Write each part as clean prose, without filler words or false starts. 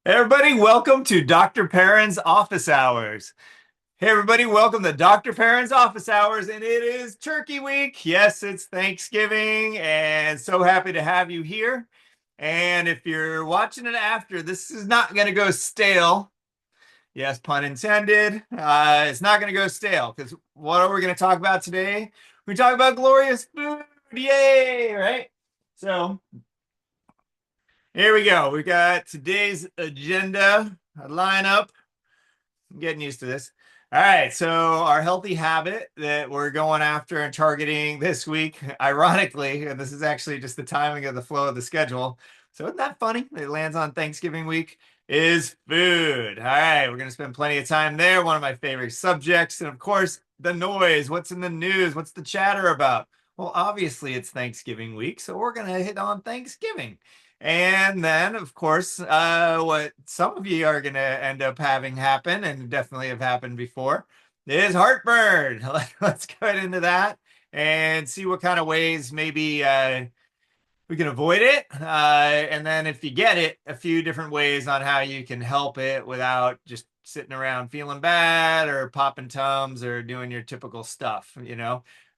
Everybody, welcome to Dr. Perrin's Office Hours. Hey, everybody, welcome to Dr. Perrin's Office Hours, and it is Turkey Week. Yes, it's Thanksgiving, and so happy to have you here. And if you're watching it after, this is not going to go stale. Yes, pun intended. It's not going to go stale because what are we going to talk about today? We talk about glorious food. Yay, right? So here we go. We got today's agenda, a lineup. I'm getting used to this. All right, so our healthy habit that we're going after and targeting this week, ironically, and this is actually just the timing of the flow of the schedule. So isn't that funny? It lands on Thanksgiving week, is food. All right, we're going to spend plenty of time there. One of my favorite subjects. And of course, the noise. What's in the news? What's the chatter about? Well, obviously, it's Thanksgiving week, so we're going to hit on Thanksgiving. And then, of course, what some of you are going to end up having happen, and definitely have happened before, is heartburn. Let's go into that and see what kind of ways maybe we can avoid it. And then, if you get it, a few different ways on how you can help it without just sitting around feeling bad or popping tums or doing your typical stuff,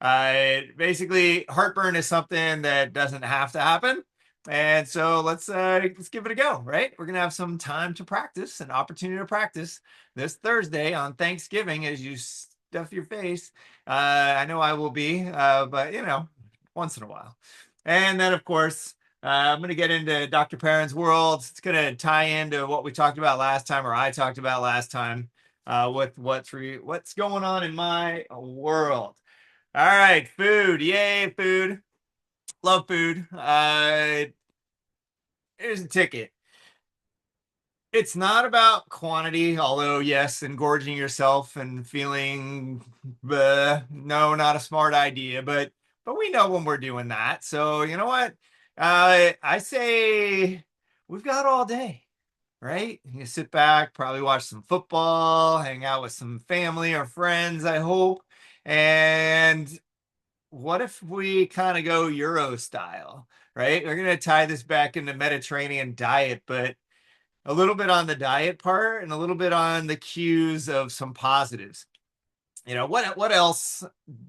Basically, heartburn is something that doesn't have to happen. And so let's give it a go, right? We're gonna have some time to practice, an opportunity to practice this Thursday on Thanksgiving as you stuff your face. I know I will be, but once in a while. And then, of course, I'm going to get into Dr. Perrin's world. It's going to tie into what we talked about last time, or I talked about last time, with what's going on in my world. All right, food. Yay, food. Love food. Here's a ticket. It's not about quantity, although yes, engorging yourself and feeling no, not a smart idea, but we know when we're doing that. So you know what? I say we've got all day, right? You sit back, probably watch some football, hang out with some family or friends, I hope. And what if we kind of go Euro style, right? We're gonna tie this back into Mediterranean diet, but a little bit on the diet part and a little bit on the cues of some positives. What else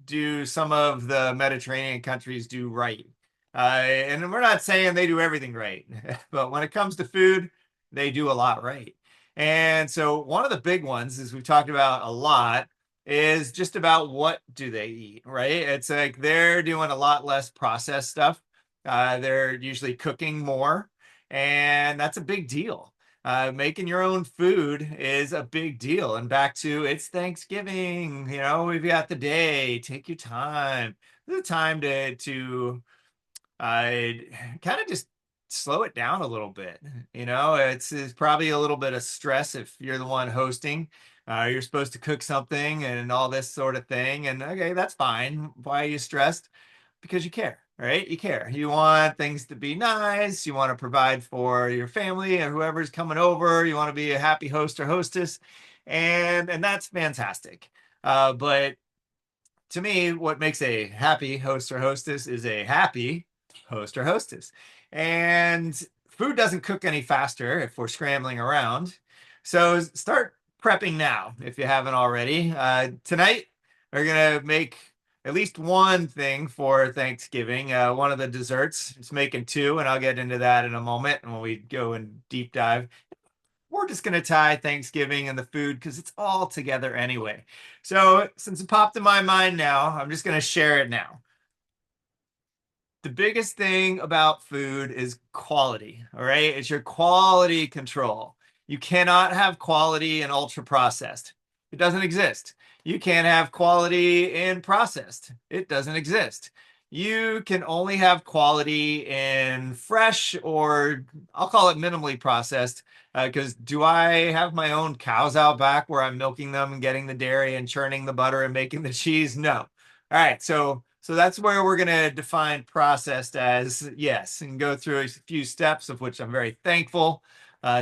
do some of the Mediterranean countries do right? And we're not saying they do everything right, but when it comes to food, they do a lot right. And so one of the big ones, as we've talked about a lot, is just about what do they eat, right? It's like they're doing a lot less processed stuff. They're usually cooking more, and that's a big deal. Making your own food is a big deal. And back to it's Thanksgiving, we've got the day. Take your time. The time to kind of just slow it down a little bit. It's probably a little bit of stress if you're the one hosting. You're supposed to cook something and all this sort of thing. And okay, that's fine. Why are you stressed? Because you care, right? You care. You want things to be nice. You want to provide for your family or whoever's coming over. You want to be a happy host or hostess, and that's fantastic. But to me, what makes a happy host or hostess is a happy host or hostess. And food doesn't cook any faster if we're scrambling around. So start prepping now if you haven't already. Tonight, we're going to make at least one thing for Thanksgiving. One of the desserts. It's making two, and I'll get into that in a moment when we go and deep dive. We're just going to tie Thanksgiving and the food because it's all together anyway. So, since it popped in my mind now, I'm just going to share it now. The biggest thing about food is quality, all right? It's your quality control. You cannot have quality in ultra processed. It doesn't exist. You can't have quality in processed. It doesn't exist. You can only have quality in fresh, or I'll call it minimally processed, because do I have my own cows out back where I'm milking them and getting the dairy and churning the butter and making the cheese? No. All right, so that's where we're going to define processed as yes, and go through a few steps of which I'm very thankful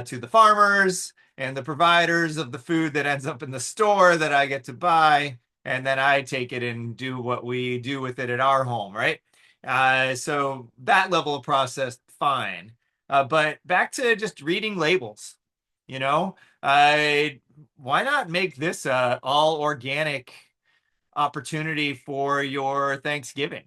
to the farmers and the providers of the food that ends up in the store that I get to buy, and then I take it and do what we do with it at our home, right? So that level of processed, fine. But back to just reading labels. you know, uh, why not make this a all organic opportunity for your Thanksgiving?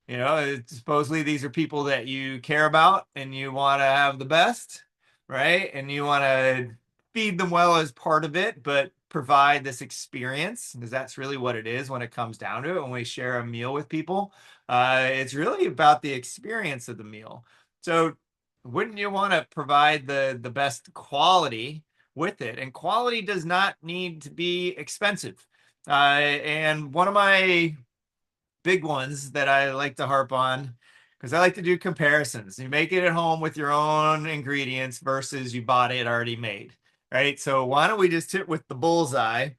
You know, supposedly these are people that you care about and you want to have the best, right? And you want to feed them well as part of it, but provide this experience because that's really what it is when it comes down to it. When we share a meal with people, it's really about the experience of the meal. So, wouldn't you want to provide the best quality with it? And quality does not need to be expensive. And one of my big ones that I like to harp on because I like to do comparisons. You make it at home with your own ingredients versus you bought it already made, right? So why don't we just hit with the bullseye?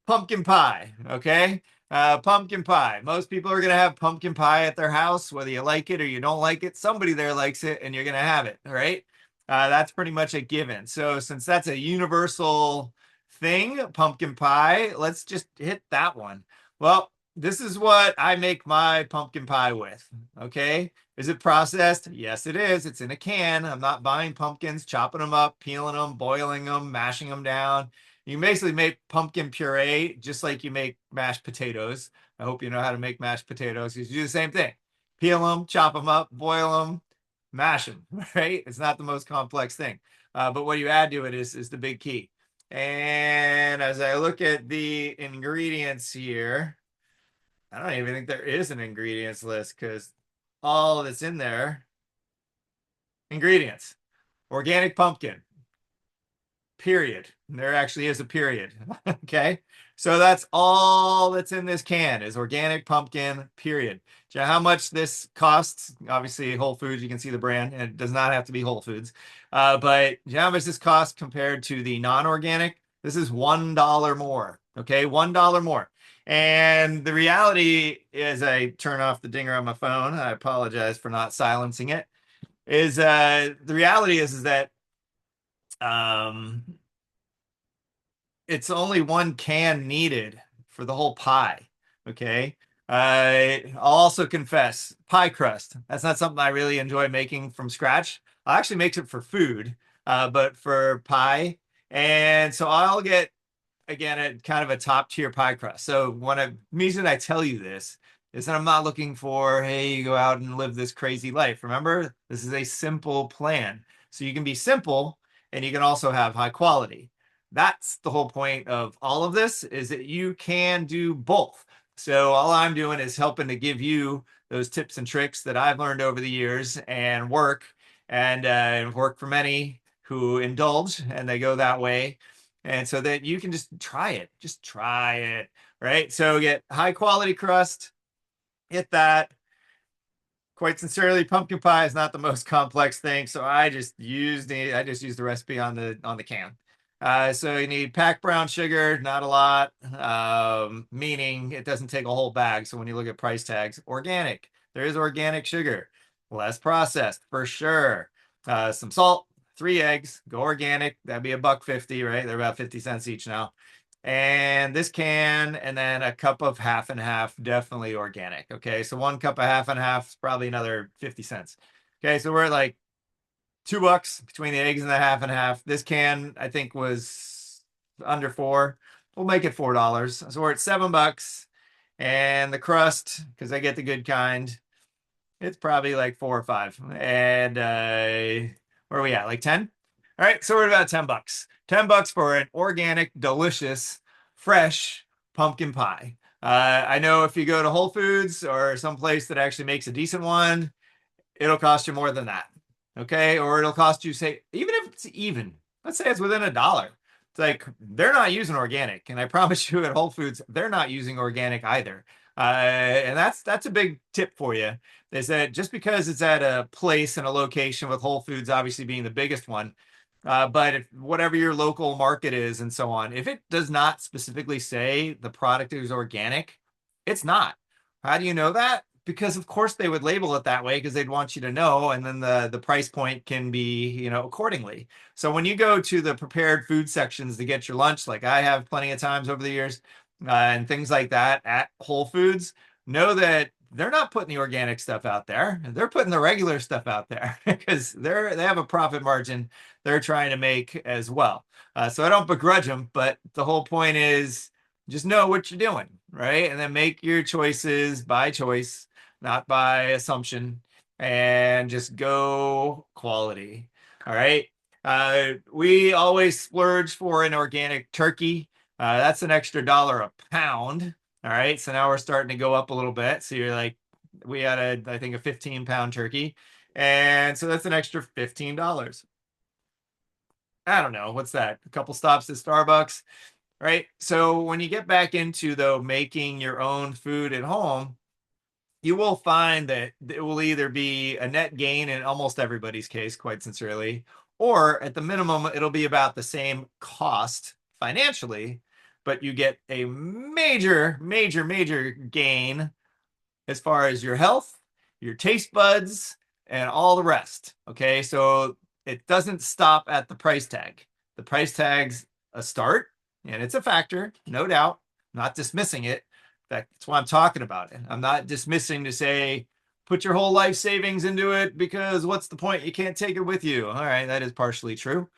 Pumpkin pie, okay? Pumpkin pie. Most people are going to have pumpkin pie at their house, whether you like it or you don't like it. Somebody there likes it and you're going to have it, right? That's pretty much a given. So since that's a universal thing, pumpkin pie, let's just hit that one. Well, this is what I make my pumpkin pie with. Okay. Is it processed? Yes, it is. It's in a can. I'm not buying pumpkins, chopping them up, peeling them, boiling them, mashing them down. You can basically make pumpkin puree just like you make mashed potatoes. I hope you know how to make mashed potatoes because you do the same thing. Peel them, chop them up, boil them, mash them, right? It's not the most complex thing. But what you add to it is the big key. And as I look at the ingredients here, I don't even think there is an ingredients list because all that's in there, ingredients, organic pumpkin, period. There actually is a period. Okay. So that's all that's in this can is organic pumpkin, period. Do you know how much this costs? Obviously, Whole Foods, you can see the brand, and it does not have to be Whole Foods. But do you know how much this costs compared to the non-organic? This is $1 more. Okay, $1 more. And the reality is, I turn off the dinger on my phone. I apologize for not silencing it. Is the reality is that um it's only one can needed for the whole pie. Okay. I'll also confess pie crust. That's not something I really enjoy making from scratch. I actually make it for food, but for pie. And so I'll get again at kind of a top tier pie crust. So when I reason I tell you this is that I'm not looking for, hey, you go out and live this crazy life. Remember, this is a simple plan. So you can be simple and you can also have high quality. That's the whole point of all of this is that you can do both. So all I'm doing is helping to give you those tips and tricks that I've learned over the years and work for many who indulge and they go that way and so that you can just try it, right? So get high quality crust, hit that. Quite sincerely, pumpkin pie is not the most complex thing, so I just used the recipe on the can. So you need packed brown sugar, not a lot, meaning it doesn't take a whole bag. So when you look at price tags, organic, there is organic sugar, less processed for sure. Some salt, 3 eggs, go organic. That'd be $1.50, right? They're about 50 cents each now. And this can, and then a cup of half and half, definitely organic. Okay, so 1 cup of half and half is probably another 50 cents. Okay, so we're at like $2 between the eggs and the half and half. This can, I think, was under four. We'll make it $4. So we're at $7. And the crust, because I get the good kind, it's probably like 4 or 5. And where are we at? Like 10? All right, so we're at about $10. $10 for an organic, delicious, fresh pumpkin pie. I know if you go to Whole Foods or some place that actually makes a decent one, it'll cost you more than that. Okay. Or it'll cost you, say, even if it's even, let's say it's within $1. It's like they're not using organic. And I promise you at Whole Foods, they're not using organic either. And that's a big tip for you is that just because it's at a place and a location with Whole Foods obviously being the biggest one, but if whatever your local market is and so on, if it does not specifically say the product is organic, it's not. How do you know that? Because of course they would label it that way because they'd want you to know, and then the price point can be, accordingly. So when you go to the prepared food sections to get your lunch, like I have plenty of times over the years, and things like that at Whole Foods, know that they're not putting the organic stuff out there. They're putting the regular stuff out there because they have a profit margin they're trying to make as well. So I don't begrudge them, but the whole point is just know what you're doing, right? And then make your choices by choice, not by assumption, and just go quality. All right. We always splurge for an organic turkey. That's an extra dollar a pound. All right. So now we're starting to go up a little bit. So you're like, we had I think a 15-pound turkey. And so that's an extra $15. I don't know. What's that? A couple stops at Starbucks, right? So when you get back into though making your own food at home, you will find that it will either be a net gain in almost everybody's case, quite sincerely, or at the minimum, it'll be about the same cost financially, but you get a major, major, major gain as far as your health, your taste buds, and all the rest. Okay, so it doesn't stop at the price tag. The price tag's a start, and it's a factor, no doubt. I'm not dismissing it. In fact, that's why I'm talking about it. I'm not dismissing to say put your whole life savings into it because what's the point? You can't take it with you. All right, that is partially true.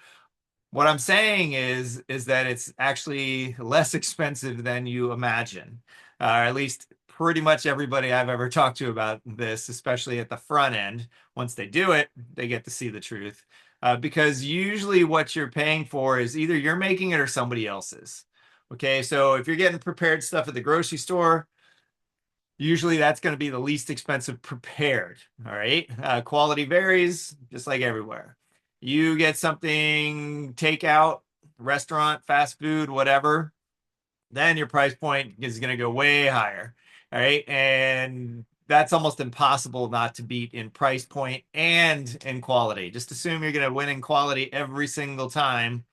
What I'm saying is that it's actually less expensive than you imagine. At least pretty much everybody I've ever talked to about this, especially at the front end, once they do it, they get to see the truth. Because usually what you're paying for is either you're making it or somebody else's. Okay, so if you're getting prepared stuff at the grocery store, usually that's going to be the least expensive prepared. All right. Quality varies just like everywhere. You get something takeout, restaurant, fast food, whatever, then your price point is going to go way higher. All right. And that's almost impossible not to beat in price point and in quality. Just assume you're going to win in quality every single time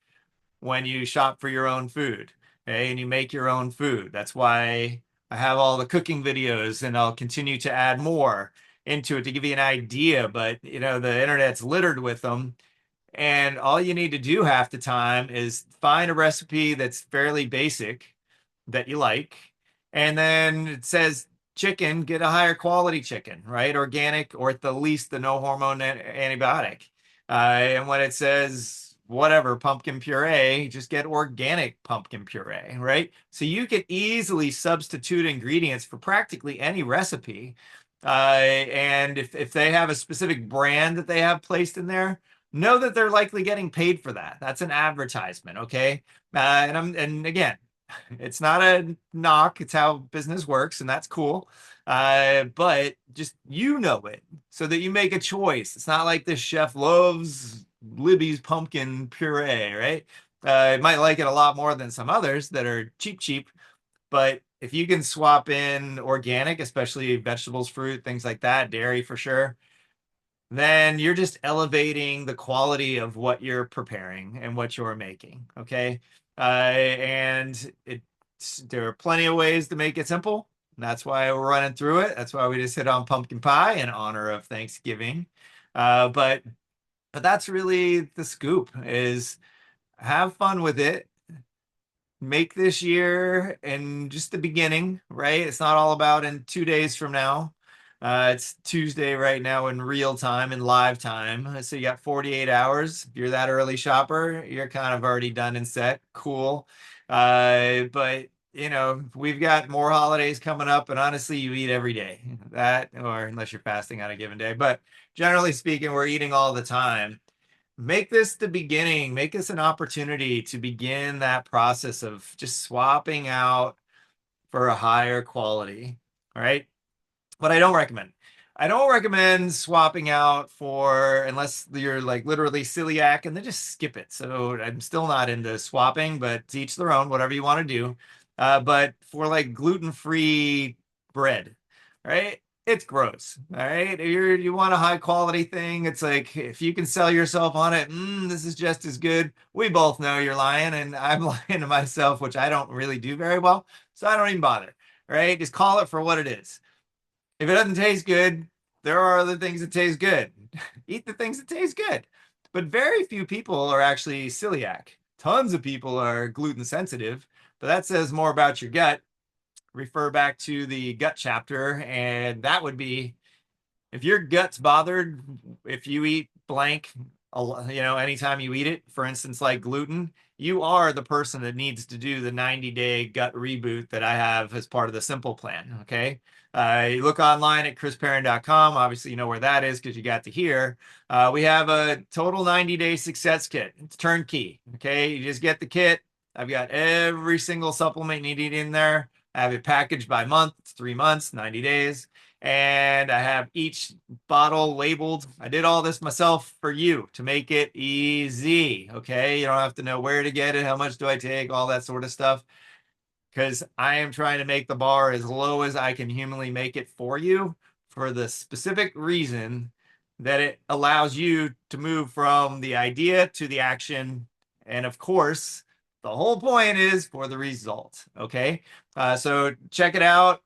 when you shop for your own food, okay, and you make your own food. That's why I have all the cooking videos and I'll continue to add more into it to give you an idea. But you know, the internet's littered with them. And all you need to do half the time is find a recipe that's fairly basic that you like. And then it says chicken, get a higher quality chicken, right? Organic or at the least the no hormone antibiotic. And when it says whatever, pumpkin puree, just get organic pumpkin puree, right? So you can easily substitute ingredients for practically any recipe. And if they have a specific brand that they have placed in there, know that they're likely getting paid for that. That's an advertisement, okay? And again, it's not a knock. It's how business works, and that's cool. But just you know it so that you make a choice. It's not like this chef loves Libby's pumpkin puree, right? It might like it a lot more than some others that are cheap, cheap. But if you can swap in organic, especially vegetables, fruit, things like that, dairy for sure, then you're just elevating the quality of what you're preparing and what you're making. Okay. And there are plenty of ways to make it simple. That's why we're running through it. That's why we just hit on pumpkin pie in honor of Thanksgiving. But that's really the scoop is have fun with it. Make this year and just the beginning, right? It's not all about in 2 days from now. It's Tuesday right now in real time, in live time. So you got 48 hours. If you're that early shopper, you're kind of already done and set. Cool. But you know, we've got more holidays coming up, and honestly, you eat every day. That, or unless you're fasting on a given day. But generally speaking, we're eating all the time. Make this the beginning, make this an opportunity to begin that process of just swapping out for a higher quality. All right. But I don't recommend swapping out for unless you're like literally celiac and then just skip it. So I'm still not into swapping, but to each their own, whatever you want to do. But for like gluten-free bread, right? It's gross. All right. If you want a high quality thing, it's like if you can sell yourself on it, this is just as good. We both know you're lying, and I'm lying to myself, which I don't really do very well. So I don't even bother. Right? Just call it for what it is. If it doesn't taste good, there are other things that taste good. Eat the things that taste good. But very few people are actually celiac. Tons of people are gluten sensitive, but that says more about your gut refer back to the gut chapter, and that would be if your gut's bothered, if you eat blank, anytime you eat it, for instance, like gluten, you are the person that needs to do the 90-day gut reboot that I have as part of the Simple Plan. Okay. You look online at chrisperrin.com. Obviously, you know where that is because you got to hear. We have a total 90-day success kit. It's turnkey. Okay. You just get the kit. I've got every single supplement needed in there. I have it packaged by month. It's 3 months, 90 days. And I have each bottle labeled. I did all this myself for you to make it easy. Okay. You don't have to know where to get it, how much do I take, all that sort of stuff. Because I am trying to make the bar as low as I can humanly make it for you for the specific reason that it allows you to move from the idea to the action. And of course, the whole point is for the result. Okay. So check it out.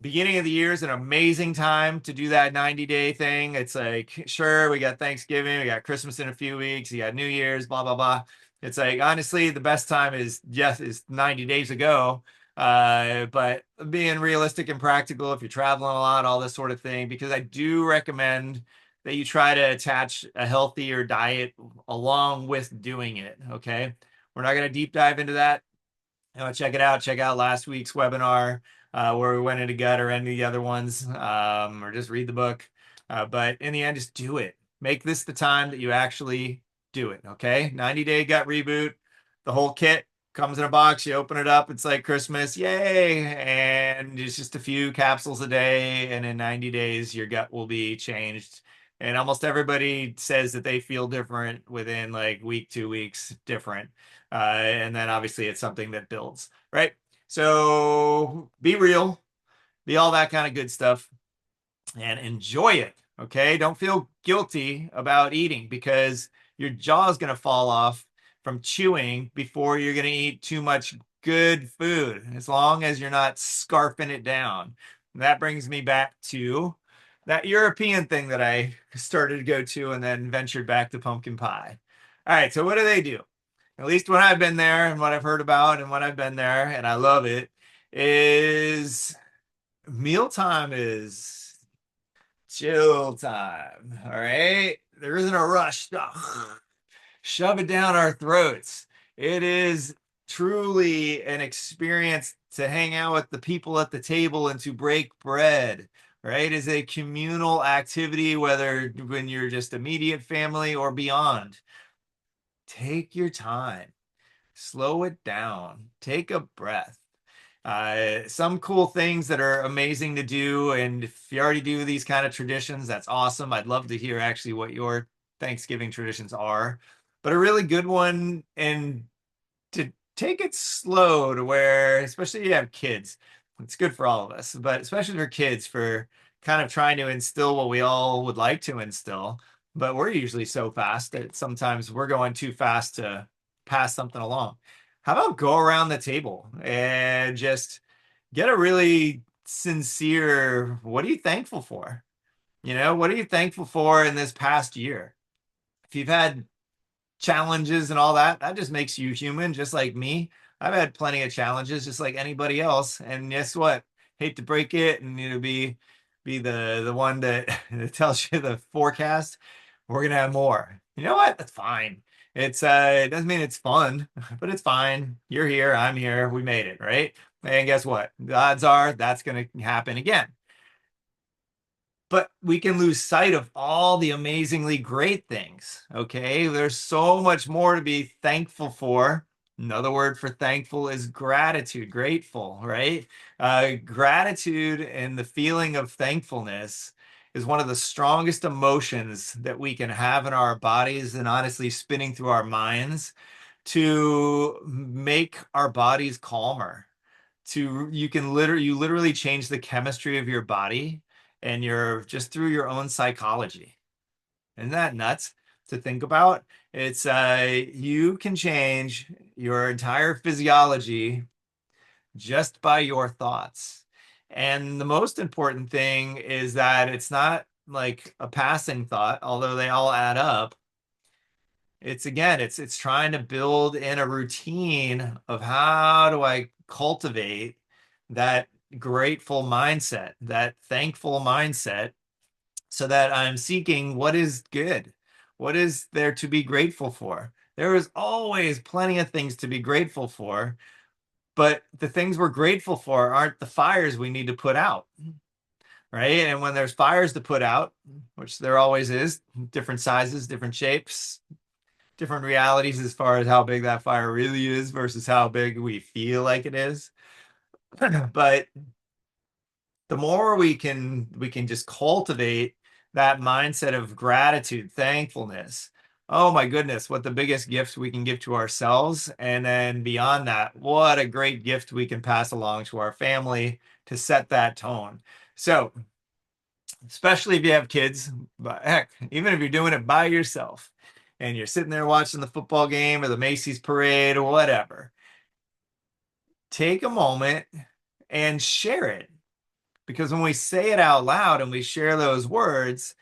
Beginning of the year is an amazing time to do that 90-day thing. It's like, sure, we got Thanksgiving, we got Christmas in a few weeks, you got New Year's, blah, blah, blah. It's like, honestly, the best time is, yes, is 90 days ago. But being realistic and practical, if you're traveling a lot, all this sort of thing, because I do recommend that you try to attach a healthier diet along with doing it. Okay. We're not going to deep dive into that. Check it out. Check out last week's webinar where we went into gut or any of the other ones, or just read the book. But in the end, just do it. Make this the time that you actually do it. Okay. 90-day gut reboot. The whole kit comes in a box. You open it up. It's like Christmas. Yay. And it's just a few capsules a day. And in 90 days, your gut will be changed. And almost everybody says that they feel different within like week, 2 weeks, different. And then obviously it's something that builds, right? So be real, be all that kind of good stuff and enjoy it. Okay. Don't feel guilty about eating because your jaw is going to fall off from chewing before you're going to eat too much good food, as long as you're not scarfing it down. And that brings me back to that European thing that I started to go to and then ventured back to pumpkin pie. All right. So what do they do? At least when I've been there and what I've heard about and when I've been there, and I love it, is mealtime is chill time. All right. There isn't a rush to shove it down our throats. It is truly an experience to hang out with the people at the table and to break bread. Right? Is a communal activity, whether when you're just immediate family or beyond. Take your time. Slow it down. Take a breath. Some cool things that are amazing to do. And if you already do these kind of traditions, that's awesome. I'd love to hear actually what your Thanksgiving traditions are. But a really good one, and to take it slow to where, especially if you have kids, it's good for all of us, but especially for kids, for kind of trying to instill what we all would like to instill. But we're usually so fast that sometimes we're going too fast to pass something along. How about go around the table and just get a really sincere, what are you thankful for? What are you thankful for in this past year? If you've had challenges and all that, that just makes you human, just like me. I've had plenty of challenges, just like anybody else. And guess what? Hate to break it, and be the one that, that tells you the forecast. We're gonna have more. You know what? That's fine. It doesn't mean it's fun, but it's fine. You're here, I'm here, we made it, right? And guess what? The odds are that's gonna happen again. But we can lose sight of all the amazingly great things. Okay. There's so much more to be thankful for. Another word for thankful is gratitude, grateful, right? Gratitude and the feeling of thankfulness is one of the strongest emotions that we can have in our bodies and honestly spinning through our minds to make our bodies calmer. You literally change the chemistry of your body and you're just through your own psychology. Isn't that nuts to think about? It's you can change your entire physiology just by your thoughts. And the most important thing is that it's not like a passing thought, although they all add up. It's again, it's trying to build in a routine of how do I cultivate that grateful mindset, that thankful mindset, so that I'm seeking what is good. What is there to be grateful for? There is always plenty of things to be grateful for, but the things we're grateful for aren't the fires we need to put out, right? And when there's fires to put out, which there always is, different sizes, different shapes, different realities as far as how big that fire really is versus how big we feel like it is. But the more we can just cultivate that mindset of gratitude, thankfulness. Oh my goodness, what the biggest gifts we can give to ourselves. And then beyond that, what a great gift we can pass along to our family to set that tone. So, especially if you have kids, but heck, even if you're doing it by yourself and you're sitting there watching the football game or the Macy's parade or whatever, take a moment and share it. Because when we say it out loud and we share those words,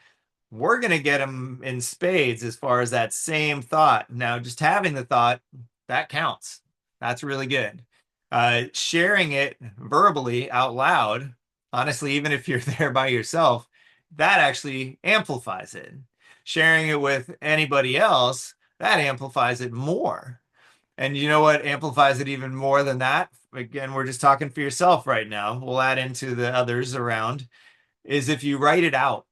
we're going to get them in spades as far as that same thought. Now, just having the thought, that counts. That's really good. Sharing it verbally out loud, honestly, even if you're there by yourself, that actually amplifies it. Sharing it with anybody else, that amplifies it more. And you know what amplifies it even more than that? Again, we're just talking for yourself right now. We'll add into the others around, is if you write it out,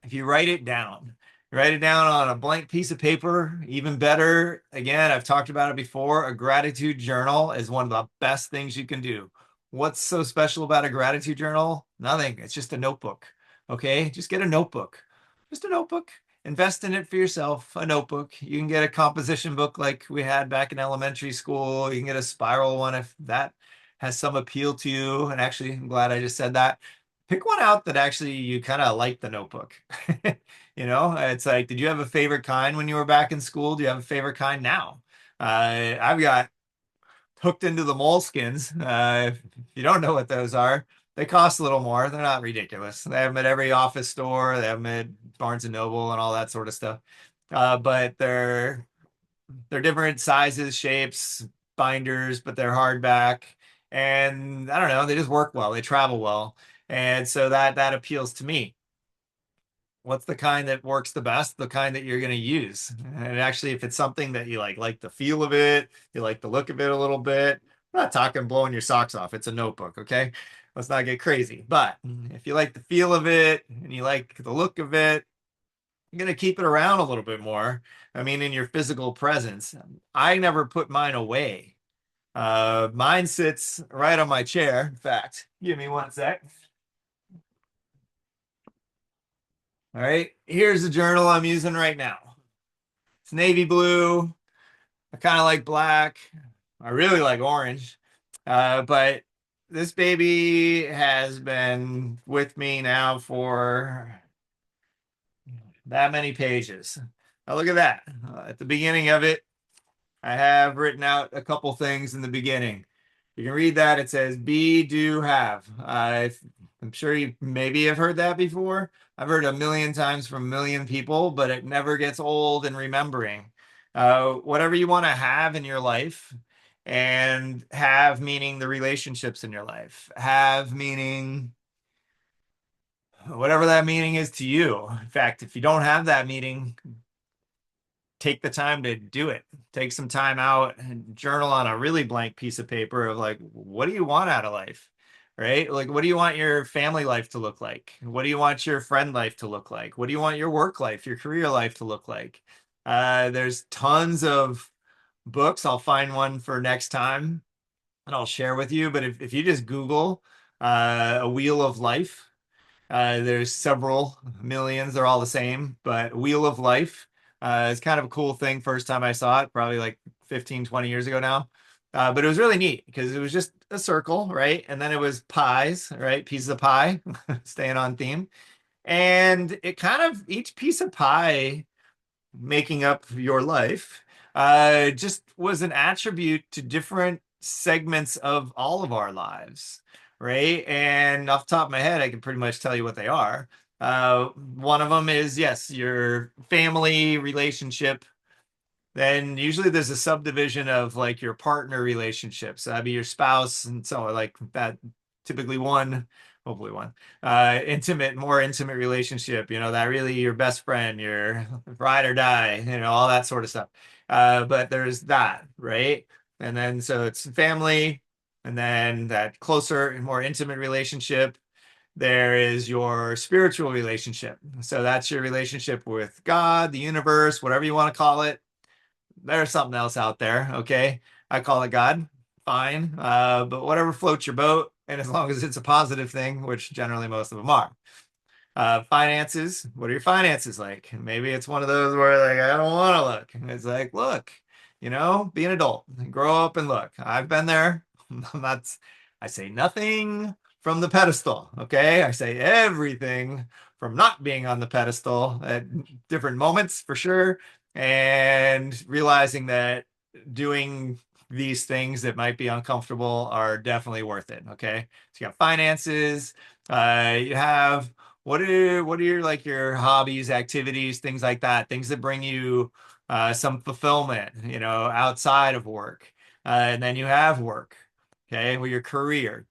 if you write it down on a blank piece of paper, even better. Again, I've talked about it before. A gratitude journal is one of the best things you can do. What's so special about a gratitude journal? Nothing. It's just a notebook. Okay. Just get a notebook. Just a notebook. Invest in it for yourself. A notebook. You can get a composition book like we had back in elementary school. You can get a spiral one if that has some appeal to you. And actually, I'm glad I just said that. Pick one out that actually you kind of like the notebook. You know, it's like, did you have a favorite kind when you were back in school? Do you have a favorite kind now? I've got hooked into the Moleskines. If you don't know what those are, they cost a little more. They're not ridiculous. They have them at every office store. They have them at Barnes and Noble and all that sort of stuff. But they're different sizes, shapes, binders, but they're hardback. And I don't know, they just work well. They travel well. And so that appeals to me. What's the kind that works the best? The kind that you're going to use. And actually, if it's something that you like the feel of it, you like the look of it a little bit. I'm not talking blowing your socks off. It's a notebook, okay? Let's not get crazy. But if you like the feel of it and you like the look of it, you're going to keep it around a little bit more. I mean, in your physical presence. I never put mine away. Mine sits right on my chair. In fact, give me one sec. All right, here's the journal I'm using right now. It's navy blue. I kind of like black. I really like orange. But this baby has been with me now for that many pages. Now look at that. At the beginning of it, I have written out a couple things in the beginning. You can read that. It says be, do, have. I'm sure you maybe have heard that before. I've heard a million times from a million people, but it never gets old in remembering. Whatever you want to have in your life, and have meaning the relationships in your life, have meaning whatever that meaning is to you. In fact, if you don't have that meaning, take the time to do it. Take some time out and journal on a really blank piece of paper of like, what do you want out of life? Right? Like, what do you want your family life to look like? What do you want your friend life to look like? What do you want your work life, your career life to look like? There's tons of books. I'll find one for next time and I'll share with you. But if you just Google A Wheel of Life, there's several millions. They're all the same, but Wheel of Life is kind of a cool thing. First time I saw it, probably like 15, 20 years ago now. But it was really neat because it was just a circle, right? And then it was pies, right? Pieces of pie, staying on theme. And it kind of, each piece of pie making up your life just was an attribute to different segments of all of our lives, right? And off the top of my head, I can pretty much tell you what they are. One of them is, yes, your family relationship Then usually there's a subdivision of like your partner relationships. That'd be your spouse and so like that, typically one, hopefully one, more intimate relationship, that really your best friend, your ride or die, all that sort of stuff. But there's that, right? And then so it's family, and then that closer and more intimate relationship. There is your spiritual relationship. So that's your relationship with God, the universe, whatever you want to call it. There's something else out there. Okay. I call it God. Fine. But whatever floats your boat. And as long as it's a positive thing, which generally most of them are. Finances. What are your finances like? Maybe it's one of those where like, I don't want to look. And it's like, look, be an adult, grow up and look. I've been there. That's, I say nothing from the pedestal. Okay. I say everything from not being on the pedestal at different moments for sure and realizing that doing these things that might be uncomfortable are definitely worth it. Okay. So you got finances, you have what are your like your hobbies, activities, things like that, things that bring you some fulfillment, outside of work. And then you have work, okay, well, your career.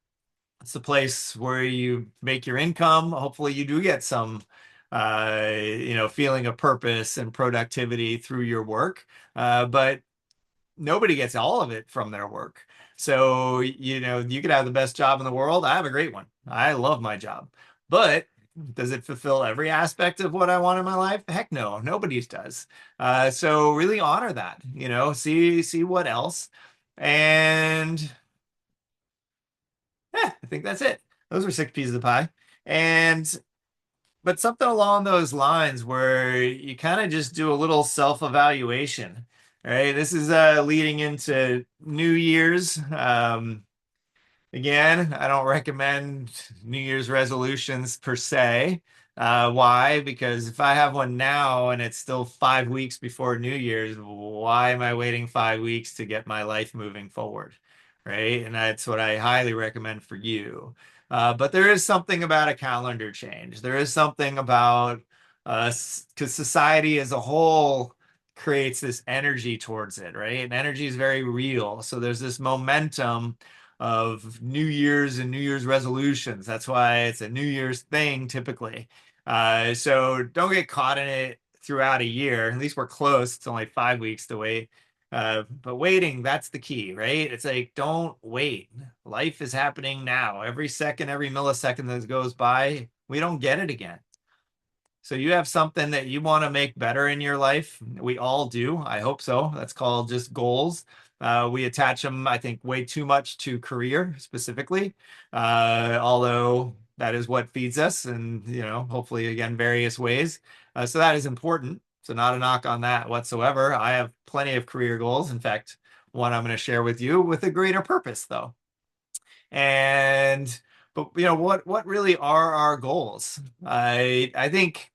It's the place where you make your income. Hopefully, you do get some, feeling of purpose and productivity through your work. But nobody gets all of it from their work. So, you could have the best job in the world. I have a great one. I love my job. But does it fulfill every aspect of what I want in my life? Heck no, nobody's does. So really honor that, see what else. And yeah, I think that's it. Those were six pieces of pie. And but something along those lines where you kind of just do a little self-evaluation. Right? This is leading into New Year's. Again, I don't recommend New Year's resolutions per se. Why? Because if I have one now and it's still 5 weeks before New Year's, why am I waiting 5 weeks to get my life moving forward? Right? And that's what I highly recommend for you. But there is something about a calendar change. There is something about because society as a whole creates this energy towards it, right? And energy is very real. So there's this momentum of New Year's and New Year's resolutions. That's why it's a New Year's thing typically. So don't get caught in it throughout a year. At least we're close. It's only 5 weeks to wait. But waiting, that's the key, right? It's like, don't wait. Life is happening now. Every second, every millisecond that goes by, we don't get it again. So you have something that you want to make better in your life. We all do. I hope so. That's called just goals. We attach them, I think, way too much to career specifically, although that is what feeds us and, hopefully, again, various ways. So that is important. So not a knock on that whatsoever. I have plenty of career goals. In fact, one I'm going to share with you with a greater purpose, though. And but what really are our goals? I think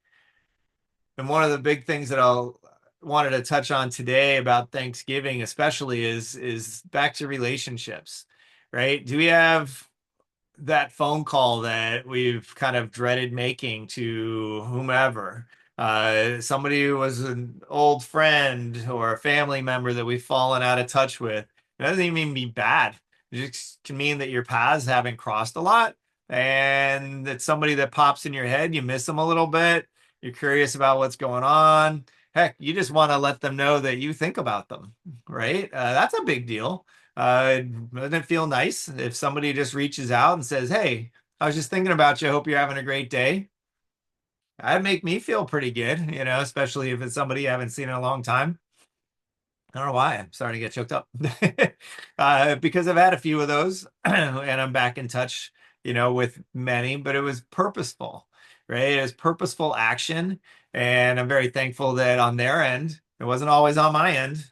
and one of the big things that I'll wanted to touch on today about Thanksgiving, especially, is back to relationships, right? Do we have that phone call that we've kind of dreaded making to whomever? Somebody who was an old friend or a family member that we've fallen out of touch with. It doesn't even be bad. It just can mean that your paths haven't crossed a lot, and it's somebody that pops in your head. You miss them a little bit. You're curious about what's going on. Heck, you just want to let them know that you think about them, right? That's a big deal. Doesn't it feel nice if somebody just reaches out and says, "Hey, I was just thinking about you. I hope you're having a great day." That'd make me feel pretty good, especially if it's somebody I haven't seen in a long time. I don't know why I'm starting to get choked up. Because I've had a few of those and I'm back in touch, with many, but it was purposeful, right? It was purposeful action. And I'm very thankful that on their end, it wasn't always on my end.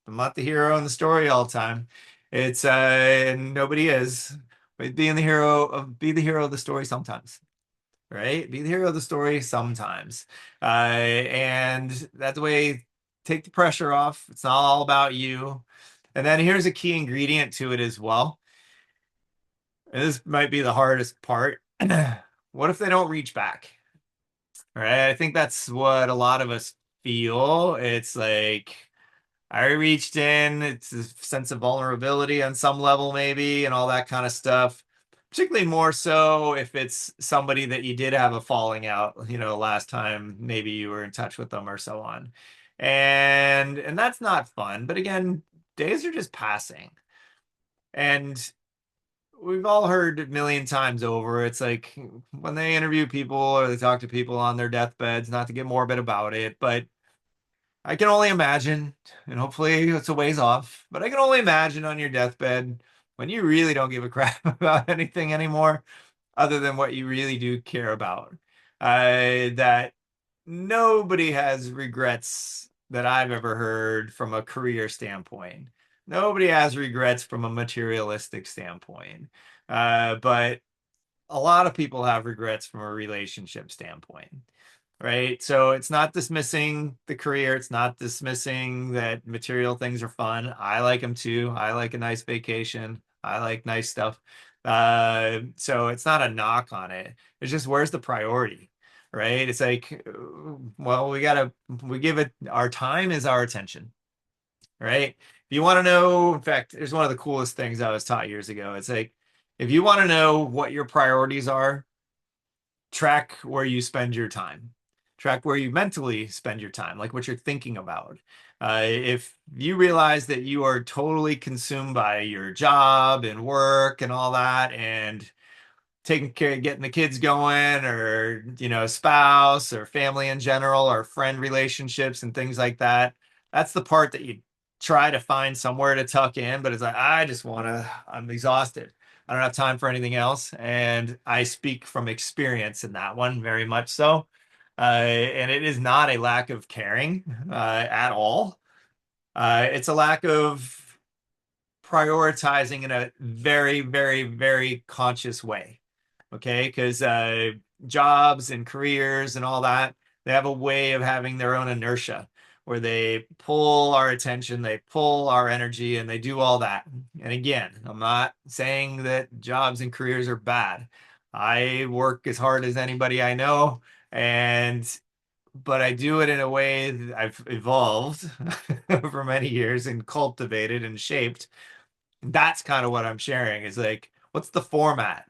I'm not the hero in the story all the time. It's and nobody is. But be the hero of the story sometimes, right? Be the hero of the story sometimes. And that way, take the pressure off. It's not all about you. And then here's a key ingredient to it as well. And this might be the hardest part. What if they don't reach back? Right? I think that's what a lot of us feel. It's like, I reached in. It's a sense of vulnerability on some level, maybe, and all that kind of stuff. Particularly more so if it's somebody that you did have a falling out, last time maybe you were in touch with them or so on. And that's not fun. But again, days are just passing. And we've all heard a million times over. It's like when they interview people or they talk to people on their deathbeds, not to get morbid about it, but I can only imagine, and hopefully it's a ways off, but I can only imagine on your deathbed when you really don't give a crap about anything anymore other than what you really do care about. That nobody has regrets that I've ever heard from a career standpoint. Nobody has regrets from a materialistic standpoint. But a lot of people have regrets from a relationship standpoint, right? So it's not dismissing the career. It's not dismissing that material things are fun. I like them too. I like a nice vacation. I like nice stuff. So it's not a knock on it. It's just where's the priority, right? It's like, well, we give it, our time is our attention, right? If you want to know, in fact, there's one of the coolest things I was taught years ago. It's like, if you want to know what your priorities are, track where you spend your time, track where you mentally spend your time, like what you're thinking about. If you realize that you are totally consumed by your job and work and all that, and taking care of getting the kids going, or spouse or family in general, or friend relationships and things like that, that's the part that you try to find somewhere to tuck in. But it's like, I'm exhausted, I don't have time for anything else. And I speak from experience in that one, very much so. And it is not a lack of caring at all. It's a lack of prioritizing in a very, very, very conscious way. Okay, because jobs and careers and all that, they have a way of having their own inertia where they pull our attention, they pull our energy, and they do all that. And again, I'm not saying that jobs and careers are bad. I work as hard as anybody I know, and but I do it in a way that I've evolved over many years and cultivated and shaped. That's kind of what I'm sharing, is like, what's the format?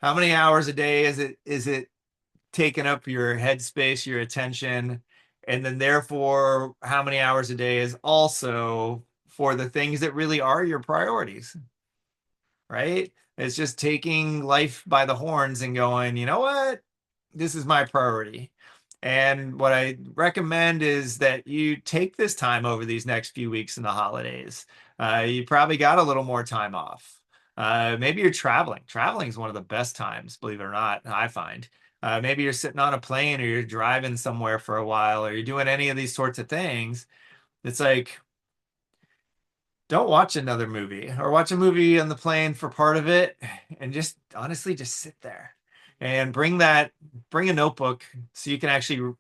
How many hours a day is it taking up your headspace, your attention? And then therefore, how many hours a day is also for the things that really are your priorities, right? It's just taking life by the horns and going, you know what? This is my priority. And what I recommend is that you take this time over these next few weeks in the holidays. You probably got a little more time off. Maybe you're traveling. Traveling is one of the best times, believe it or not, I find. Maybe you're sitting on a plane or you're driving somewhere for a while or you're doing any of these sorts of things. It's like, don't watch another movie or watch a movie on the plane for part of it and just honestly just sit there and bring a notebook so you can actually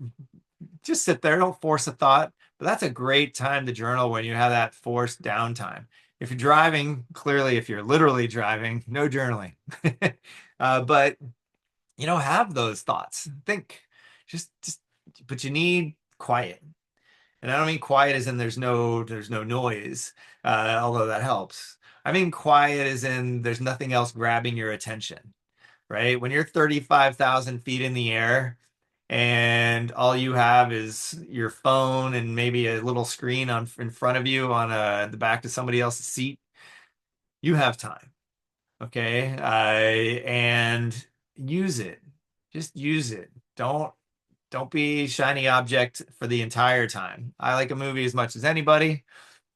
just sit there. Don't force a thought, but that's a great time to journal when you have that forced downtime. If you're driving, clearly, if you're literally driving, no journaling. But have those thoughts. Think, just, but you need quiet. And I don't mean quiet as in there's no noise, although that helps. I mean quiet as in there's nothing else grabbing your attention, right? When you're 35,000 feet in the air and all you have is your phone and maybe a little screen on in front of you on the back of somebody else's seat, you have time, okay? And use it. Just use it. Don't be shiny object for the entire time. I like a movie as much as anybody,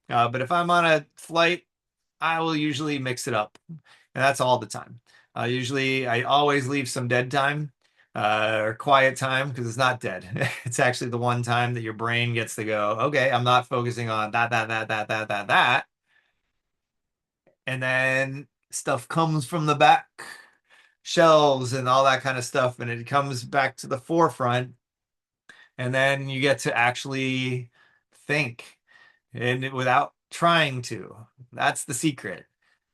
but if I'm on a flight, I will usually mix it up, and that's all the time. I always leave some dead time or quiet time because it's not dead. It's actually the one time that your brain gets to go, okay, I'm not focusing on that. And then stuff comes from the back shelves and all that kind of stuff, and it comes back to the forefront. And then you get to actually think and without trying to. That's the secret.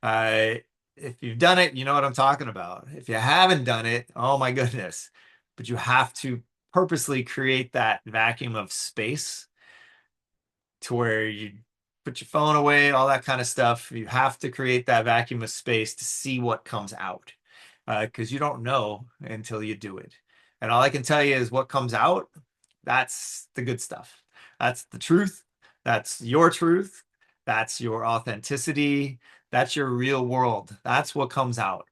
Uh, if you've done it, you know what I'm talking about. If you haven't done it, oh my goodness. But you have to purposely create that vacuum of space to where put your phone away, all that kind of stuff. You have to create that vacuum of space to see what comes out, because you don't know until you do it. And all I can tell you is what comes out, that's the good stuff. That's the truth. That's your truth. That's your authenticity. That's your real world. That's what comes out.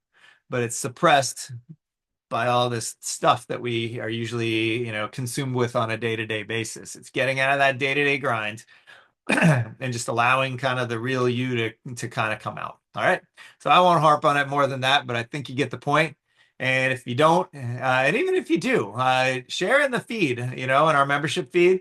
But it's suppressed by all this stuff that we are usually, consumed with on a day-to-day basis. It's getting out of that day-to-day grind and just allowing kind of the real you to kind of come out. All right. So I won't harp on it more than that, but I think you get the point. And if you don't, and even if you do, share in the feed, in our membership feed,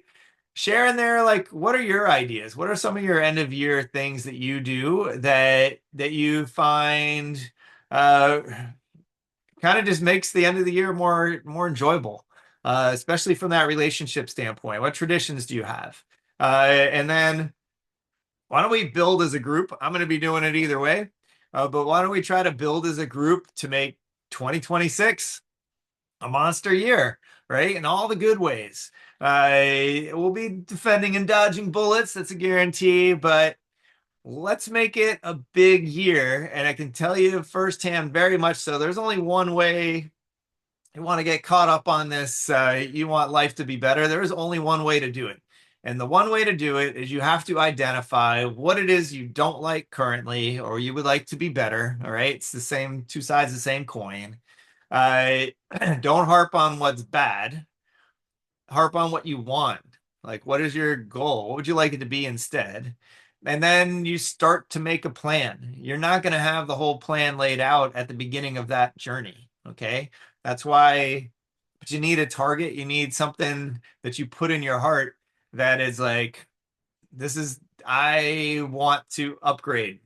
share in there, like, what are your ideas? What are some of your end of year things that you do that you find uh, kind of just makes the end of the year more enjoyable, especially from that relationship standpoint. What traditions do you have? And then why don't we build as a group? I'm going to be doing it either way, but why don't we try to build as a group to make 2026 a monster year, right? In all the good ways. We'll be defending and dodging bullets. That's a guarantee, but let's make it a big year. And I can tell you firsthand, very much so, there's only one way you want to get caught up on this. You want life to be better. There is only one way to do it. And the one way to do it is you have to identify what it is you don't like currently or you would like to be better. All right. It's the same, two sides of the same coin. Uh, don't harp on what's bad. Harp on what you want. Like, what is your goal? What would you like it to be instead? And then you start to make a plan. You're not going to have the whole plan laid out at the beginning of that journey. Okay. That's why, but you need a target. You need something that you put in your heart that is like, I want to upgrade.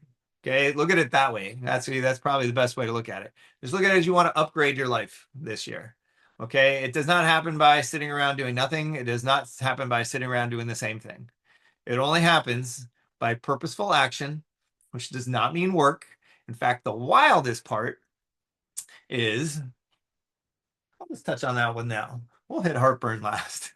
Okay. Look at it that way. That's probably the best way to look at it. Just look at it as you want to upgrade your life this year. Okay. It does not happen by sitting around doing nothing. It does not happen by sitting around doing the same thing. It only happens by purposeful action, which does not mean work. In fact, the wildest part is, let's touch on that one now. We'll hit heartburn last.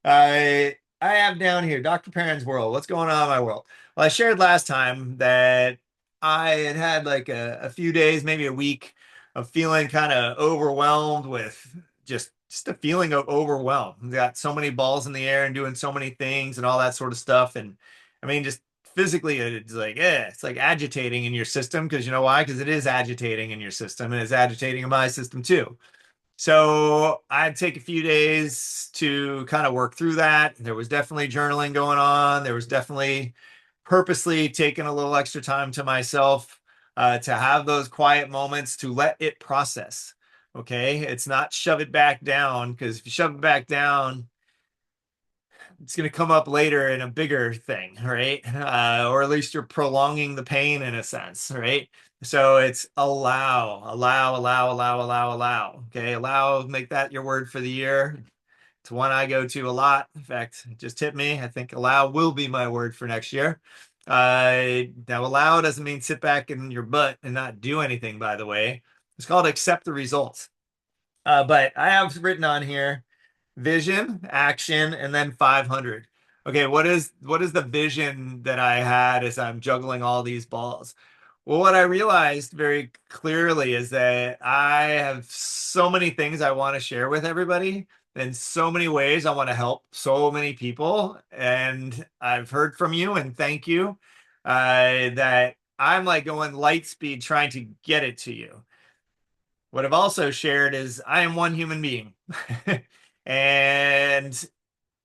I have down here Dr. Perrin's world. What's going on in my world? Well, I shared last time that I had like a few days, maybe a week of feeling kind of overwhelmed with just a feeling of overwhelmed. Got so many balls in the air and doing so many things and all that sort of stuff. And I mean, just physically, it's like agitating in your system because you know why? Because it is agitating in your system and it's agitating in my system too. So I'd take a few days to kind of work through that. There was definitely journaling going on. There was definitely purposely taking a little extra time to myself to have those quiet moments to let it process. Okay. It's not shove it back down because if you shove it back down, it's going to come up later in a bigger thing, right? Or at least you're prolonging the pain in a sense, right? So it's allow. Okay, allow, make that your word for the year. It's one I go to a lot. In fact, it just hit me. I think allow will be my word for next year. Now, allow doesn't mean sit back in your butt and not do anything, by the way. It's called accept the results. But I have written on here vision, action, and then 500. Okay, what is the vision that I had as I'm juggling all these balls? Well, what I realized very clearly is that I have so many things I want to share with everybody, in so many ways I want to help so many people, and I've heard from you and thank you. That I'm like going light speed trying to get it to you. What I've also shared is I am one human being. and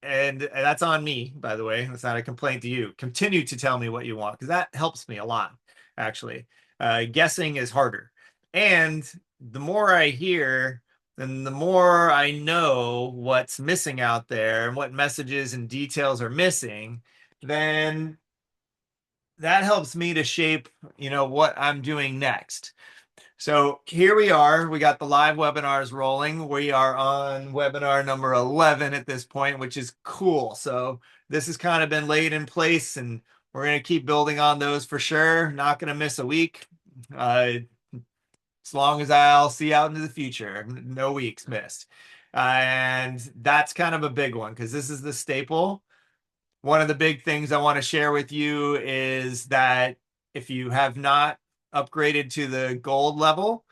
and that's on me, by the way. That's not a complaint to you. Continue to tell me what you want because that helps me a lot, actually. Guessing is harder. And the more I hear, then the more I know what's missing out there and what messages and details are missing, then that helps me to shape, what I'm doing next. So here we are. We got the live webinars rolling. We are on webinar number 11 at this point, which is cool. So this has kind of been laid in place and we're going to keep building on those for sure. Not going to miss a week. As long as I'll see out into the future, no weeks missed. And that's kind of a big one because this is the staple. One of the big things I want to share with you is that if you have not upgraded to the gold level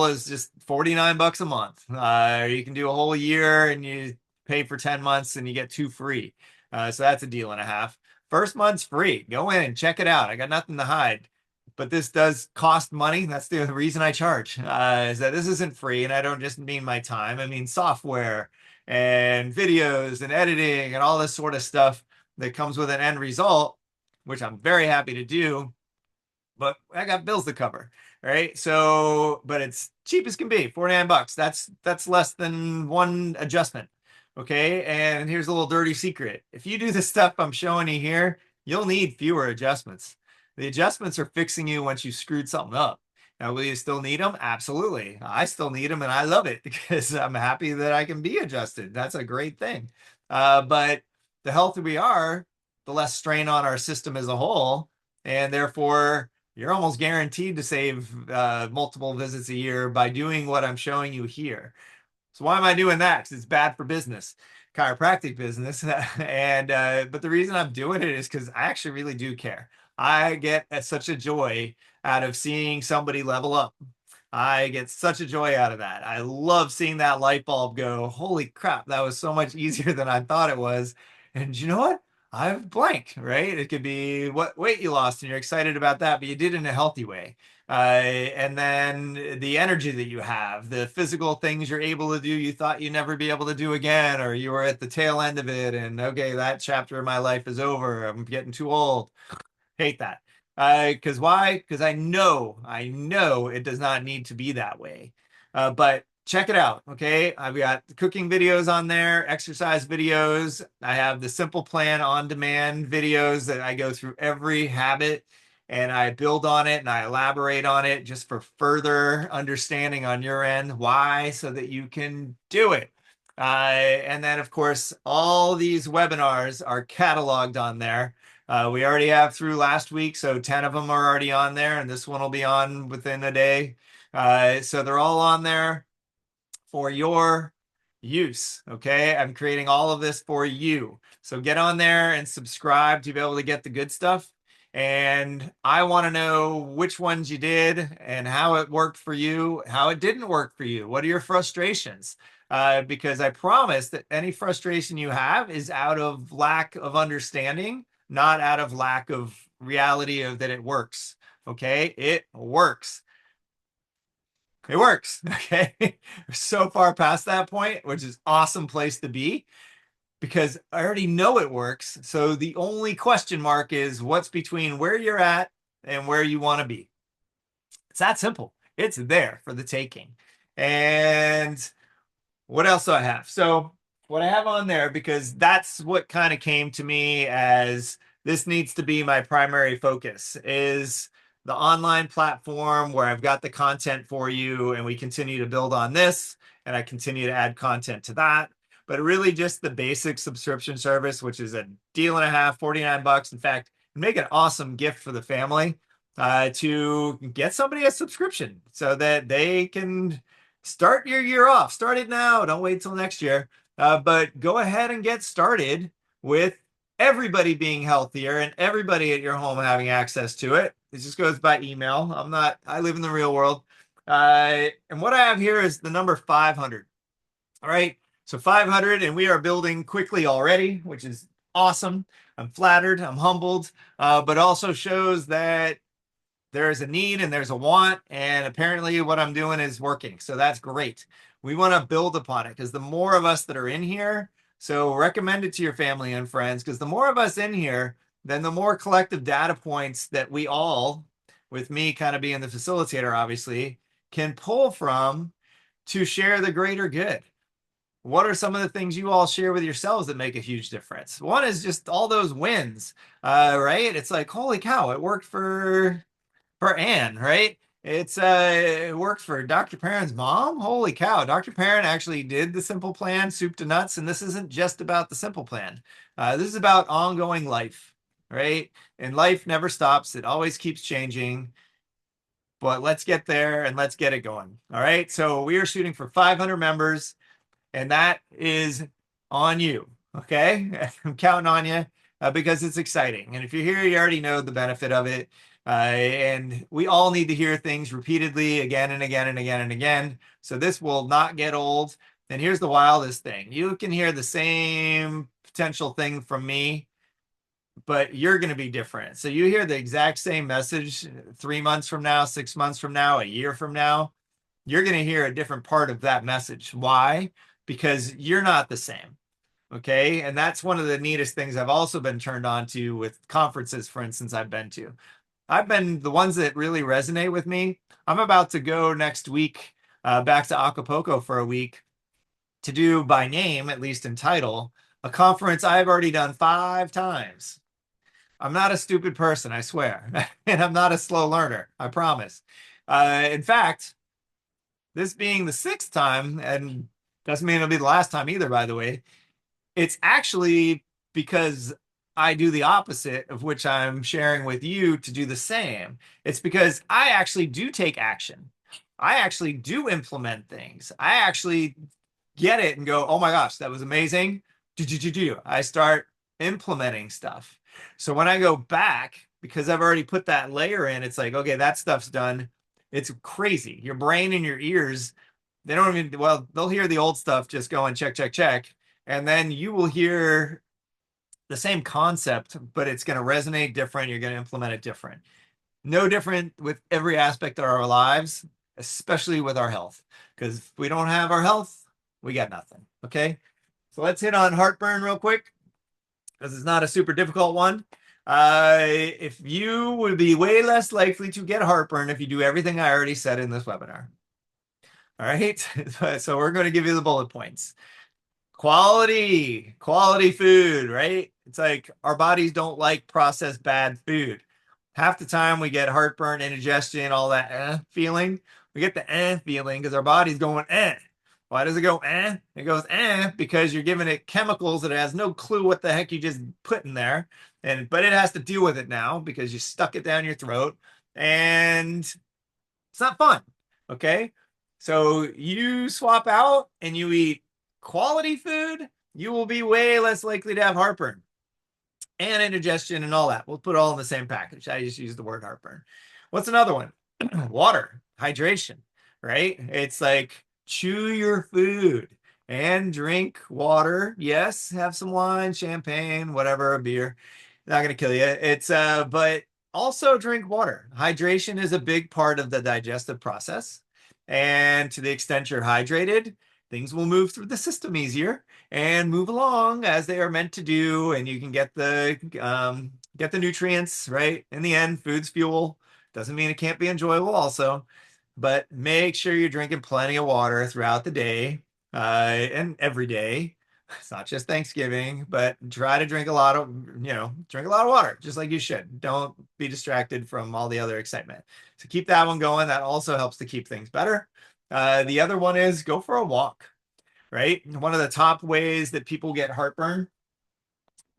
is just 49 bucks a month. You can do a whole year and you pay for 10 months and you get two free. So that's a deal and a half. First month's free. Go in and check it out. I got nothing to hide. But this does cost money. That's the reason I charge. Is that this isn't free, and I don't just mean my time. I mean software and videos and editing and all this sort of stuff that comes with an end result, which I'm very happy to do, but I got bills to cover, right? So, but it's cheap as can be, 49 bucks. That's less than one adjustment. Okay. And here's a little dirty secret. If you do the stuff I'm showing you here, you'll need fewer adjustments. The adjustments are fixing you once you screwed something up. Now, will you still need them? Absolutely. I still need them and I love it because I'm happy that I can be adjusted. That's a great thing. But the healthier we are, the less strain on our system as a whole. And therefore, you're almost guaranteed to save multiple visits a year by doing what I'm showing you here. So why am I doing that? Because it's bad for business, chiropractic business. And but the reason I'm doing it is because I actually really do care. I get such a joy out of seeing somebody level up. I get such a joy out of that. I love seeing that light bulb go, holy crap, that was so much easier than I thought it was. And you know what? I've blanked, right? It could be what weight you lost and you're excited about that, but you did it in a healthy way. And then the energy that you have, the physical things you're able to do you thought you'd never be able to do again, or you were at the tail end of it and okay, that chapter of my life is over. I'm getting too old. Hate that. Because why? Because I know it does not need to be that way. But check it out. Okay. I've got cooking videos on there, exercise videos. I have the simple plan on demand videos that I go through every habit and I build on it and I elaborate on it just for further understanding on your end. Why? So that you can do it. And then, of course, all these webinars are cataloged on there. We already have through last week, so 10 of them are already on there, and this one will be on within a day. So they're all on there for your use. Okay. I'm creating all of this for you. So get on there and subscribe to be able to get the good stuff. And I want to know which ones you did and how it worked for you, how it didn't work for you. What are your frustrations? Because I promise that any frustration you have is out of lack of understanding, not out of lack of reality of that it works. Okay. It works. It works. Okay. We're so far past that point, which is awesome place to be because I already know it works. So the only question mark is what's between where you're at and where you want to be. It's that simple. It's there for the taking. And what else do I have? So what I have on there, because that's what kind of came to me as this needs to be my primary focus, is the online platform where I've got the content for you and we continue to build on this and I continue to add content to that. But really just the basic subscription service, which is a deal and a half, 49 bucks. In fact, make an awesome gift for the family to get somebody a subscription so that they can start your year off. Start it now. Don't wait till next year. But go ahead and get started with everybody being healthier and everybody at your home having access to it. It just goes by email. I live in the real world. And what I have here is the number 500. All right. So 500, and we are building quickly already, which is awesome. I'm flattered. I'm humbled, but also shows that there is a need and there's a want, and apparently what I'm doing is working. So that's great. We want to build upon it because the more of us that are in here, so recommend it to your family and friends because the more of us in here, then the more collective data points that we all, with me kind of being the facilitator, obviously, can pull from to share the greater good. What are some of the things you all share with yourselves that make a huge difference? One is just all those wins, right? It's like, holy cow, it worked for Anne, right? It worked for Dr. Perrin's mom. Holy cow, Dr. Perrin actually did the simple plan, soup to nuts, and this isn't just about the simple plan. This is about ongoing life, right? And life never stops. It always keeps changing. But let's get there and let's get it going. All right. So we are shooting for 500 members, and that is on you. Okay. I'm counting on you because it's exciting. And if you're here, you already know the benefit of it. And we all need to hear things repeatedly again and again and again and again. So this will not get old. And here's the wildest thing. You can hear the same potential thing from me, but you're going to be different. So you hear the exact same message 3 months from now, 6 months from now, a year from now. You're going to hear a different part of that message. Why? Because you're not the same. Okay. And that's one of the neatest things I've also been turned on to with conferences, for instance, I've been to. I've been the ones that really resonate with me. I'm about to go next week back to Acapulco for a week to do by name, at least in title, a conference I've already done 5 times. I'm not a stupid person, I swear. And I'm not a slow learner, I promise. In fact, this being the 6th time, and doesn't mean it'll be the last time either, by the way, it's actually because I do the opposite of which I'm sharing with you to do the same. It's because I actually do take action. I actually do implement things. I actually get it and go, oh my gosh, that was amazing. I start implementing stuff. So when I go back, because I've already put that layer in, it's like, okay, that stuff's done. It's crazy. Your brain and your ears, they don't even, well, they'll hear the old stuff just going check, check, check. And then you will hear the same concept, but it's going to resonate different. You're going to implement it different. No different with every aspect of our lives, especially with our health. Because if we don't have our health, we got nothing. Okay. So let's hit on heartburn real quick because it's not a super difficult one. If you would be way less likely to get heartburn if you do everything I already said in this webinar. All right. So we're going to give you the bullet points. Quality food, right? It's like our bodies don't like processed bad food. Half the time we get heartburn, indigestion, all that feeling. We get the feeling because our body's going eh. Why does it go eh? It goes because you're giving it chemicals that it has no clue what the heck you just put in there. But it has to deal with it now because you stuck it down your throat and it's not fun. Okay. So you swap out and you eat quality food, you will be way less likely to have heartburn and indigestion and all that. We'll put it all in the same package. I just use the word heartburn. What's another one? Water, hydration, right? It's like chew your food and drink water. Yes, have some wine, champagne, whatever, a beer. Not going to kill you. It's but also drink water. Hydration is a big part of the digestive process. And to the extent you're hydrated, things will move through the system easier and move along as they are meant to do, and you can get the nutrients, right? In the end, food's fuel. Doesn't mean it can't be enjoyable also, but make sure you're drinking plenty of water throughout the day and every day. It's not just Thanksgiving, but try to drink a lot of, drink a lot of water, just like you should. Don't be distracted from all the other excitement. So keep that one going. That also helps to keep things better. The other one is go for a walk, right? One of the top ways that people get heartburn,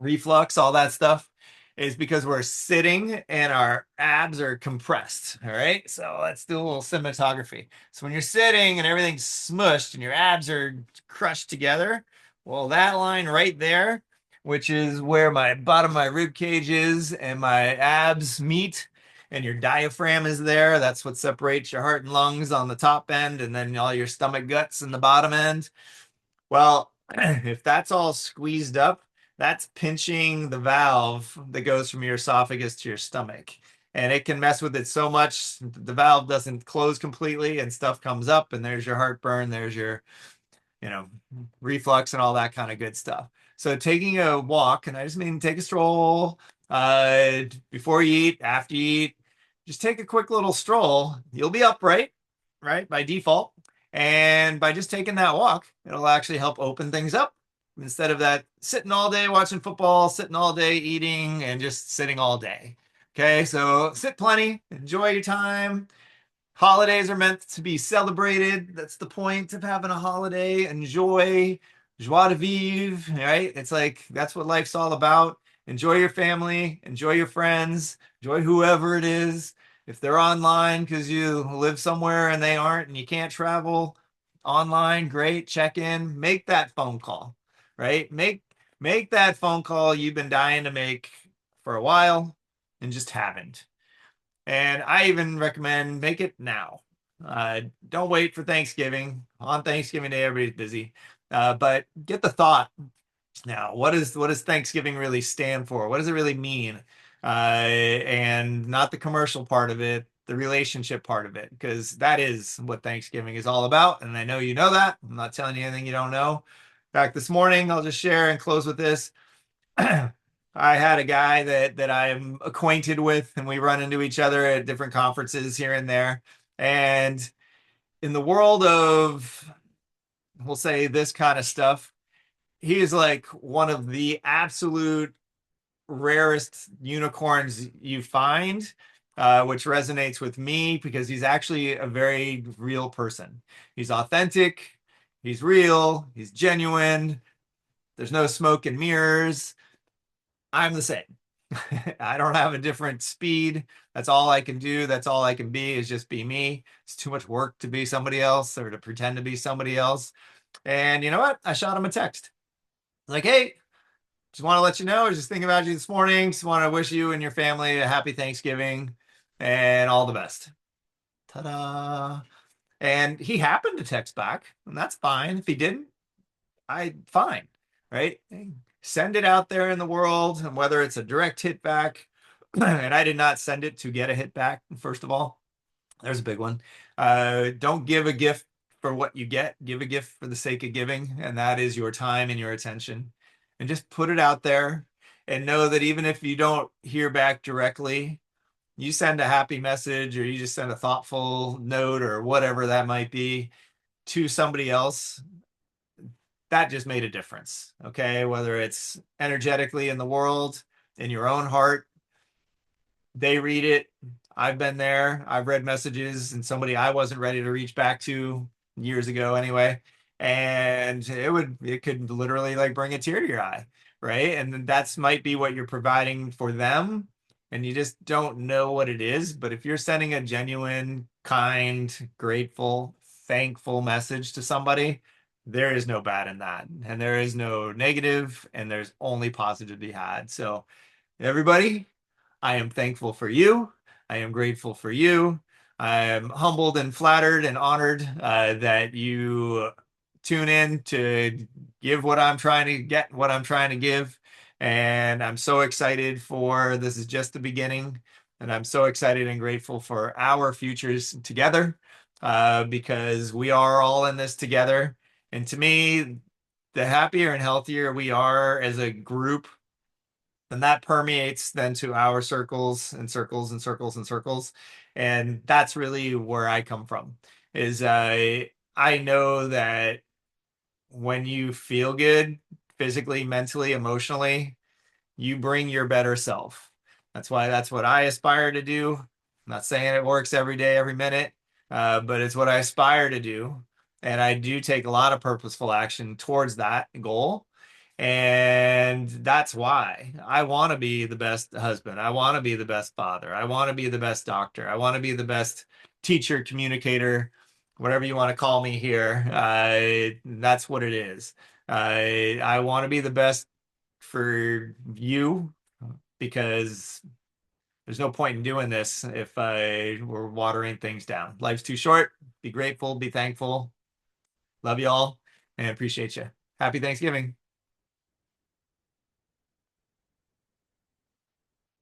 reflux, all that stuff is because we're sitting and our abs are compressed. All right. So let's do a little cinematography. So when you're sitting and everything's smushed and your abs are crushed together, well, that line right there, which is where my bottom of my rib cage is and my abs meet, and your diaphragm is there. That's what separates your heart and lungs on the top end, and then all your stomach guts in the bottom end. Well, if that's all squeezed up, that's pinching the valve that goes from your esophagus to your stomach. And it can mess with it so much the valve doesn't close completely and stuff comes up, and there's your heartburn, there's your, you know, reflux and all that kind of good stuff. So taking a walk, and I just mean take a stroll before you eat, after you eat, just take a quick little stroll. You'll be upright, right, by default. And by just taking that walk, it'll actually help open things up instead of that sitting all day watching football, sitting all day eating, and just sitting all day. Okay, so sit plenty, enjoy your time. Holidays are meant to be celebrated. That's the point of having a holiday. Enjoy, joie de vivre, right? It's like that's what life's all about. Enjoy your family, enjoy your friends, enjoy whoever it is. If they're online because you live somewhere and they aren't and you can't travel online, great, check in, make that phone call, right? Make that phone call you've been dying to make for a while and just haven't. And I even recommend make it now. Don't wait for Thanksgiving. On Thanksgiving Day, everybody's busy. But get the thought now. What does Thanksgiving really stand for? What does it really mean? And not the commercial part of it, the relationship part of it, because that is what Thanksgiving is all about. And I know you know that. I'm not telling you anything you don't know. In fact, this morning, I'll just share and close with this. I had a guy that I'm acquainted with, and we run into each other at different conferences here and there. And in the world of, we'll say, this kind of stuff, he is like one of the absolute rarest unicorns you find, which resonates with me because he's actually a very real person. He's authentic, he's real, he's genuine. There's no smoke and mirrors. I'm the same. I don't have a different speed. That's all I can do. That's all I can be is just be me. It's too much work to be somebody else or to pretend to be somebody else. And you know what? I shot him a text. Like, hey, just want to let you know, I was just thinking about you this morning. Just want to wish you and your family a happy Thanksgiving and all the best. Ta-da. And he happened to text back, and that's fine. If he didn't, fine, right? Send it out there in the world, and whether it's a direct hit back, and I did not send it to get a hit back, first of all. There's a big one. Don't give a gift for what you get. Give a gift for the sake of giving, and that is your time and your attention. And just put it out there and know that even if you don't hear back directly, you send a happy message or you just send a thoughtful note or whatever that might be to somebody else, that just made a difference. Okay. Whether it's energetically in the world, in your own heart, they read it. I've been there. I've read messages and somebody I wasn't ready to reach back to years ago anyway. And it could literally like bring a tear to your eye, right? And that's might be what you're providing for them. And you just don't know what it is. But if you're sending a genuine, kind, grateful, thankful message to somebody, there is no bad in that. And there is no negative, and there's only positive to be had. So, everybody, I am thankful for you. I am grateful for you. I am humbled and flattered and honored that you tune in to give what I'm trying to get, what I'm trying to give. And I'm so excited for this is just the beginning. And I'm so excited and grateful for our futures together because we are all in this together. And to me, the happier and healthier we are as a group, and that permeates then to our circles and circles and circles and circles. And that's really where I come from is I know that when you feel good physically, mentally, emotionally, you bring your better self. That's what I aspire to do. I'm not saying it works every day, every minute, but it's what I aspire to do. And I do take a lot of purposeful action towards that goal. And that's why I want to be the best husband. I want to be the best father. I want to be the best doctor. I want to be the best teacher, communicator, whatever you want to call me here. That's what it is. I want to be the best for you because there's no point in doing this if we're watering things down. Life's too short. Be grateful, be thankful. Love you all and appreciate you. Happy Thanksgiving.